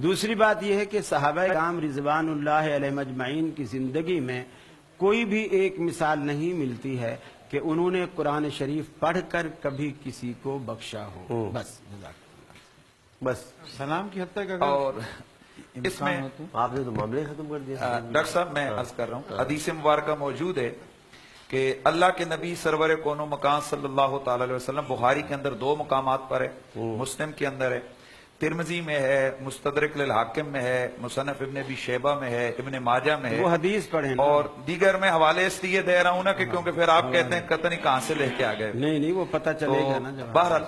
دوسری بات یہ ہے کہ صحابہ کرام رضوان اللہ علیہ مجمعین کی زندگی میں کوئی بھی ایک مثال نہیں ملتی ہے کہ انہوں نے قرآن شریف پڑھ کر کبھی کسی کو بخشا ہو. بس سلام کی حد تک اگر اور اس میں آپ نے تو معاملے ختم کر دیا. ڈاکٹر صاحب میں عرض کر رہا ہوں، حدیث مبارکہ موجود ہے کہ اللہ کے نبی سرور کون و مکان صلی اللہ تعالی علیہ وسلم، بخاری کے اندر 2 مقامات پر ہے، مسلم کے اندر ہے، ترمذی میں ہے، مستدرک للحاکم میں ہے، مصنف ابن ابی شیبہ میں ہے، ابن ماجہ میں ہے، وہ حدیث پڑھیں اور دیگر میں حوالے اس لیے دے رہا ہوں نا کہ کیونکہ پھر آپ کہتے ہیں قطع نہیں کہاں سے لے کے آ گئے. نہیں وہ پتہ چلے گا نا. بہرحال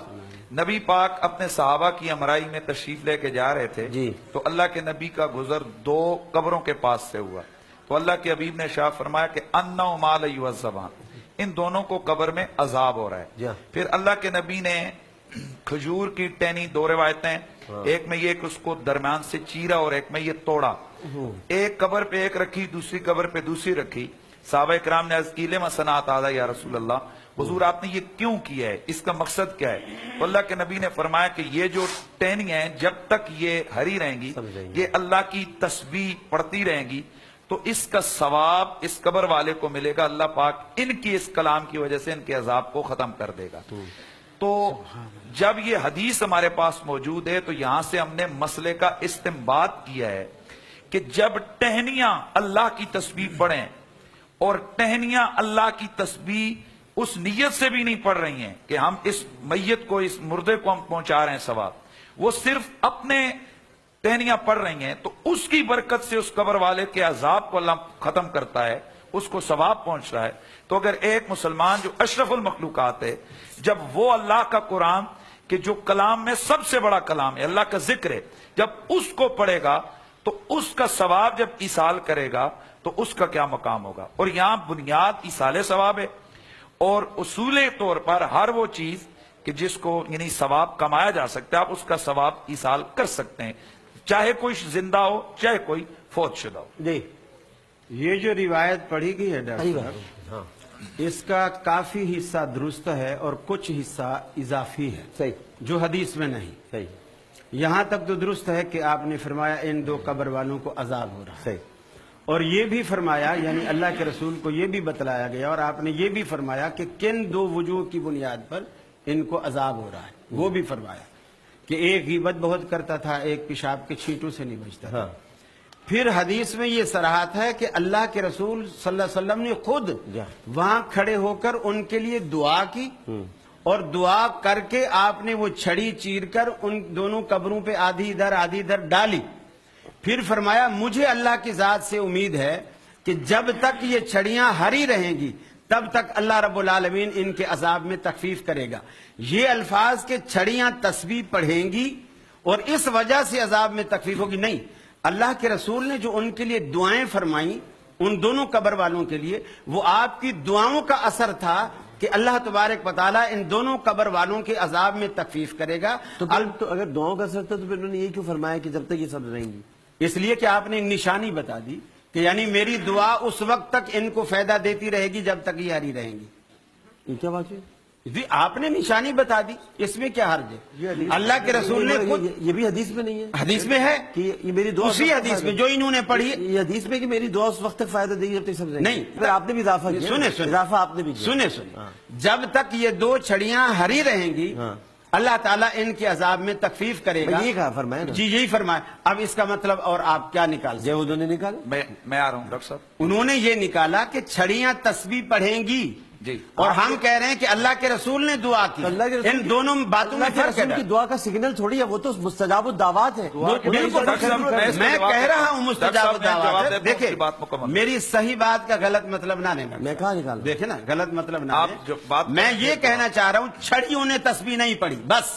نبی پاک اپنے صحابہ کی امرائی میں تشریف لے کے جا رہے تھے تو اللہ کے نبی کا گزر 2 قبروں کے پاس سے ہوا تو اللہ کے حبیب نے ارشاد فرمایا کہ انہما لیعذبان، ان دونوں کو قبر میں عذاب ہو رہا ہے. پھر اللہ کے نبی نے کھجور کی ٹہنی، 2 روایتیں، ایک میں یہ کہ اس کو درمیان سے چیرا اور ایک میں یہ توڑا، ایک قبر پہ ایک رکھی، دوسری قبر پہ دوسری رکھی. صحابہ کرام نے عرض کی لما صنعت ھذا یا رسول اللہ، حضور آپ نے یہ کیوں کیا ہے، اس کا مقصد کیا ہے؟ تو اللہ کے نبی نے فرمایا کہ یہ جو ٹہنی ہیں جب تک یہ ہری رہیں گی، یہ اللہ کی تسبیح پڑھتی رہیں گی تو اس کا ثواب اس قبر والے کو ملے گا. اللہ پاک ان کی اس کلام کی وجہ سے ان کے عذاب کو ختم کر دے گا. تو جب یہ حدیث ہمارے پاس موجود ہے تو یہاں سے ہم نے مسئلے کا استنباط کیا ہے کہ جب ٹہنیاں اللہ کی تسبیح پڑھیں اور ٹہنیاں اللہ کی تسبیح اس نیت سے بھی نہیں پڑھ رہی ہیں کہ ہم اس میت کو، اس مردے کو ہم پہنچا رہے ہیں ثواب، وہ صرف اپنے ٹہنیاں پڑھ رہی ہیں تو اس کی برکت سے اس قبر والے کے عذاب کو اللہ ختم کرتا ہے، اس کو ثواب پہنچ رہا ہے. تو اگر ایک مسلمان جو اشرف المخلوقات ہے، جب وہ اللہ کا قرآن کہ جو کلام میں سب سے بڑا کلام ہے، اللہ کا ذکر ہے، جب اس کو پڑھے گا تو اس کا ثواب جب ایصال کرے گا تو اس کا کیا مقام ہوگا. اور یہاں بنیاد ایصال ثواب ہے، اور اصول طور پر ہر وہ چیز کہ جس کو یعنی ثواب کمایا جا سکتا ہے، آپ اس کا ثواب ایصال کر سکتے ہیں، چاہے کوئی زندہ ہو چاہے کوئی فوت شدہ ہو. یہ جو روایت پڑھی گئی ہے ڈاکٹر صاحب، اس کا کافی حصہ درست ہے اور کچھ حصہ اضافی ہے جو حدیث میں نہیں. یہاں تک تو درست ہے کہ آپ نے فرمایا ان 2 قبر والوں کو عذاب ہو رہا ہے، اور یہ بھی فرمایا، یعنی اللہ کے رسول کو یہ بھی بتلایا گیا اور آپ نے یہ بھی فرمایا کہ کن 2 وجوہ کی بنیاد پر ان کو عذاب ہو رہا ہے. وہ بھی فرمایا کہ ایک غیبت بہت کرتا تھا، ایک پیشاب کے چھینٹوں سے نہیں بچتا تھا. پھر حدیث میں یہ صراحت ہے کہ اللہ کے رسول صلی اللہ علیہ وسلم نے خود وہاں کھڑے ہو کر ان کے لیے دعا کی، اور دعا کر کے آپ نے وہ چھڑی چیر کر ان دونوں قبروں پہ آدھی ادھر ڈالی. پھر فرمایا مجھے اللہ کی ذات سے امید ہے کہ جب تک یہ چھڑیاں ہری رہیں گی تب تک اللہ رب العالمین ان کے عذاب میں تخفیف کرے گا. یہ الفاظ کہ چھڑیاں تسبیح پڑھیں گی اور اس وجہ سے عذاب میں تخفیف ہوگی، نہیں. اللہ کے رسول نے جو ان کے لیے دعائیں فرمائیں ان دونوں قبر والوں کے لیے، وہ آپ کی دعاؤں کا اثر تھا کہ اللہ تبارک و تعالیٰ ان دونوں قبر والوں کے عذاب میں تخفیف کرے گا. تو اگر دعاؤں کا اثر تھا تو پھر انہوں نے یہ کیوں فرمایا کہ جب تک یہ سب رہیں گی؟ اس لیے کہ آپ نے ایک نشانی بتا دی کہ یعنی میری دعا اس وقت تک ان کو فائدہ دیتی رہے گی جب تک یہ ہری رہیں گی. یہ کیا بات ہے؟ جی آپ نے نشانی بتا دی، اس میں کیا حرج ہے؟ اللہ کے رسول نے خود، یہ بھی حدیث میں نہیں ہے؟ حدیث میں ہے کہ یہ میری دعا، اسی حدیث میں جو انہوں نے پڑھی، یہ حدیث میں کہ میری دعا اس وقت تک فائدہ دے گی جب تک سب رہیں گی. نہیں، پھر آپ نے بھی اضافہ کیا. اضافہ آپ نے بھی کیا. سنیں جب تک یہ 2 چھڑیاں ہری رہیں گی اللہ تعالیٰ ان کے عذاب میں تخفیف کرے گا. یہ کہا فرمایا نا؟ جی یہی فرمایا. اب اس کا مطلب اور آپ کیا نکال جو انہوں نے نکالا؟ میں آ رہا ہوں ڈاکٹر صاحب. انہوں نے یہ نکالا کہ چھڑیاں تسبیح پڑھیں گی جی، اور ہم کہہ رہے ہیں کہ اللہ کے رسول نے دعا کی. ان دونوں باتوں میں فرق ہے. ان کی دعا کا سگنل تھوڑی ہے، وہ تو مستجاب الدعوات ہے. میں کہہ رہا ہوں مستجاب الدعوات ہے. دیکھیں میری صحیح بات کا غلط مطلب نہ لینا. میں کہاں نکال، دیکھیں نا غلط مطلب نہ لیں. میں یہ کہنا چاہ رہا ہوں چھڑیوں نے تسبیح نہیں پڑھی، بس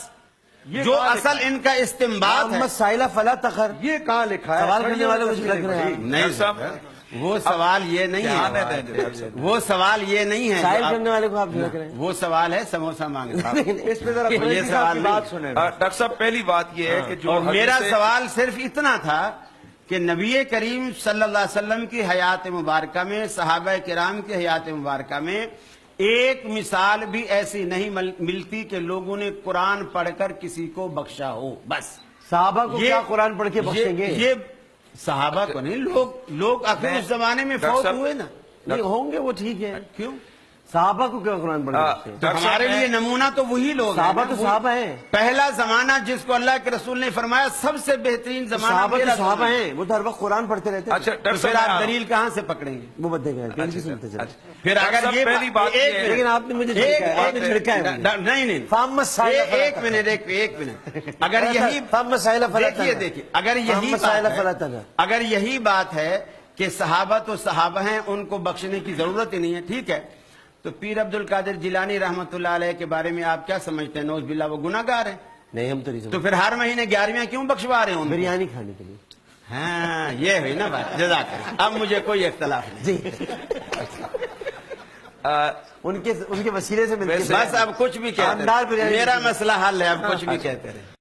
جو اصل ان کا استنباط ہے. سائلہ فلا تخر، یہ کہاں لکھا ہے؟ سوال کرنے والے مجھے لگ رہے ہیں. نہیں وہ سوال یہ نہیں ہے، وہ سوال یہ نہیں ہے. سائل کرنے والے کو آپ لگ رہے ہیں. وہ سوال ہے سموسہ مانگنا. اس پہ ذرا یہ سوال بات سنیں. ڈاکٹر صاحب پہلی بات یہ ہے کہ جو میرا سوال صرف اتنا تھا کہ نبی کریم صلی اللہ علیہ وسلم کی حیات مبارکہ میں، صحابہ کرام کی حیات مبارکہ میں ایک مثال بھی ایسی نہیں ملتی کہ لوگوں نے قرآن پڑھ کر کسی کو بخشا ہو. بس صحابہ کو کیا قرآن پڑھ کے بخشیں گے؟ یہ صحابہ کو نہیں، لوگ آخر اس زمانے میں فوت ہوئے نا، نہیں ہوں گے وہ ٹھیک ہے، کیوں؟ صحابہ کو کیا قرآن پڑھ کے بخشیں گے؟ تو ہمارے لیے نمونہ تو وہی لوگ ہیں صحابہ نا، تو صحابہ ہیں، پہلا زمانہ جس کو اللہ کے رسول نے فرمایا سب سے بہترین زمانہ صحابہ میرا تو صحابہ زمانہ۔ ہیں، وہ تو ہر وقت قرآن پڑھتے رہتے ہیں۔ اچھا تو ڈاکٹر پھر صاحب آپ دلیل کہاں سے پکڑیں گے؟ وہ بدے گئے کہیں سنتے چلے۔ پھر اگر یہ پہلی بات یہ ہے، لیکن آپ نے مجھے چھڑکا ہے، نہیں فام مسائل ایک منٹ اگر یہی فام مسائل دیکھیے اگر یہی بات ہے کہ صحابہ تو صحابہ ہیں، ان کو بخشنے کی ضرورت ہی نہیں ہے، ٹھیک ہے، تو پیر عبد القادر جیلانی رحمۃ اللہ علیہ کے بارے میں آپ کیا سمجھتے ہیں؟ نوز باللہ وہ گناہ گار ہیں، نہیں ہم تو نہیں تو سمجھتے، پھر ہر مہینے 11ویں کیوں بخشوا رہے ہیں ان کو؟ بریانی کھانے کے لیے۔ ہاں یہ ہوئی نا بات، جزاک اللہ، اب مجھے کوئی اختلاف نہیں جی ان کے وسیلے سے ملتے ہیں۔ بس اب کچھ بھی کہتے شاندار رہے، بریانی۔ میرا مسئلہ حل ہے، اب کچھ بھی کہتے رہے۔